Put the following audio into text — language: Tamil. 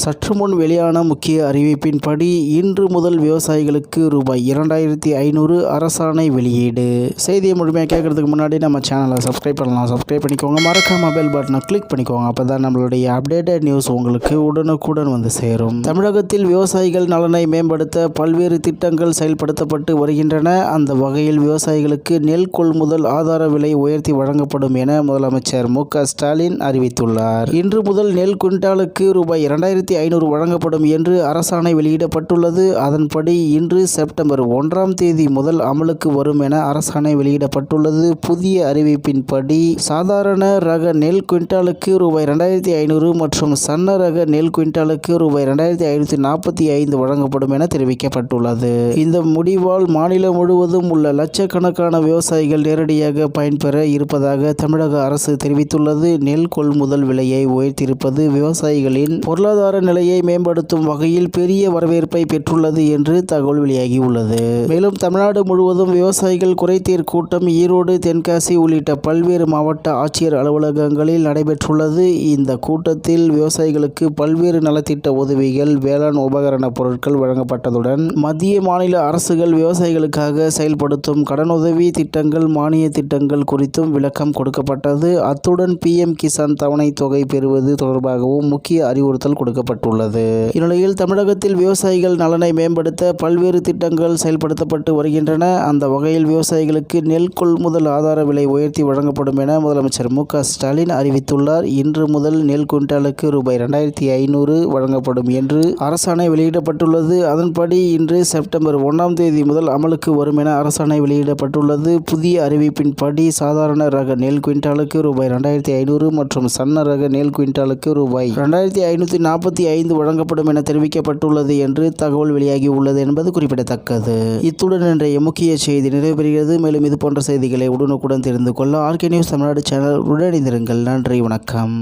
சற்று முன் வெளியான முக்கிய அறிவிப்பின்படி இன்று முதல் விவசாயிகளுக்கு ரூபாய் 2500 அரசாணை வெளியீடு. செய்தியை முழுமையாக கேட்கறதுக்கு முன்னாடி நம்ம சேனலை சப்ஸ்கிரைப் பண்ணலாம். சப்ஸ்கிரைப் பண்ணிக்கோங்க. மறக்காம பெல் பட்டனை கிளிக் பண்ணிக்கோங்க. அப்போ தான் நம்மளுடைய அப்டேட்டட் நியூஸ் உங்களுக்கு உடனுக்குடன் வந்து சேரும். தமிழகத்தில் விவசாயிகள் நலனை மேம்படுத்த பல்வேறு திட்டங்கள் செயல்படுத்தப்பட்டு வருகின்றன. அந்த வகையில் விவசாயிகளுக்கு நெல் கொள்முதல் ஆதார விலை உயர்த்தி வழங்கப்படும் என முதலமைச்சர் மு.க. ஸ்டாலின் அறிவித்துள்ளார். இன்று முதல் நெல் குவிண்டாலுக்கு ரூபாய் 2500 வழங்கப்படும் என்று அரசாணை வெளியிடப்பட்டுள்ளது. அதன்படி இன்று செப்டம்பர் 1ஆம் தேதி முதல் அமலுக்கு வரும் என அரசாணை வெளியிடப்பட்டுள்ளது. புதிய அறிவிப்பின்படி சாதாரண ரக நெல் குவிண்டாலுக்கு ரூபாய் 2500 மற்றும் சன்ன ரக நெல் குவிண்டாலுக்கு ரூபாய் 2545 வழங்கப்படும் என தெரிவிக்கப்பட்டுள்ளது. இந்த முடிவால் மாநிலம் முழுவதும் உள்ள லட்சக்கணக்கான விவசாயிகள் நேரடியாக பயன்பெற இருப்பதாக தமிழக அரசு தெரிவித்துள்ளது. நெல் கொள்முதல் விலையை உயர்த்தியிருப்பது விவசாயிகளின் பொருளாதார நிலையை மேம்படுத்தும் வகையில் பெரிய வரவேற்பை பெற்றுள்ளது என்று தகவல் வெளியாகியுள்ளது. மேலும் தமிழ்நாடு முழுவதும் விவசாயிகள் குறைதீர் கூட்டம் ஈரோடு, தென்காசி உள்ளிட்ட பல்வேறு மாவட்ட ஆட்சியர் அலுவலகங்களில் நடைபெற்றுள்ளது. இந்த கூட்டத்தில் விவசாயிகளுக்கு பல்வேறு நலத்திட்ட உதவிகள், வேளாண் உபகரண பொருட்கள் வழங்கப்பட்டதுடன் மத்திய, மாநில அரசுகள் விவசாயிகளுக்காக செயல்படுத்தும் கடனுதவி திட்டங்கள், மானிய திட்டங்கள் குறித்தும் விளக்கம் கொடுக்கப்பட்டது. அத்துடன் PM கிசான் தவணை தொகை பெறுவது தொடர்பாகவும் முக்கிய அறிவுறுத்தல் கொடுக்கப்பட்டுள்ளது. இந்நிலையில் தமிழகத்தில் விவசாயிகள் நலனை மேம்படுத்த பல்வேறு திட்டங்கள் செயல்படுத்தப்பட்டு வருகின்றன. அந்த வகையில் விவசாயிகளுக்கு நெல் கொள்முதல் ஆதார விலை உயர்த்தி வழங்கப்படும் என முதலமைச்சர் மு.க. ஸ்டாலின் அறிவித்துள்ளார். இன்று முதல் நெல் குவிண்டாலுக்கு ரூபாய் 2500 வழங்கப்படும் என்று அரசாணை வெளியிடப்பட்டுள்ளது. அதன்படி இன்று செப்டம்பர் 1ஆம் தேதி முதல் அமலுக்கு வரும் என அரசாணை வெளியிடப்பட்டுள்ளது. புதிய அறிவிப்பின்படி சாதாரண ரக நெல் குவிண்டாலுக்கு ரூபாய் 2500 மற்றும் சன்ன ரக நெல் குவிண்டாலுக்கு ரூபாய் 2545 வழங்கப்படும் என தெரிவிக்கப்பட்டுள்ளது என்று தகவல் வெளியாகியுள்ளது என்பது குறிப்பிடத்தக்கது. இத்துடன் இன்றைய முக்கிய செய்தி நிறைவேறுகிறது. மேலும் இது போன்ற செய்திகளை உடனுக்குடன் தெரிந்து கொள்ள RK நியூஸ் தமிழ்நாடு சேனல் உடனிருங்கள். நன்றி, வணக்கம்.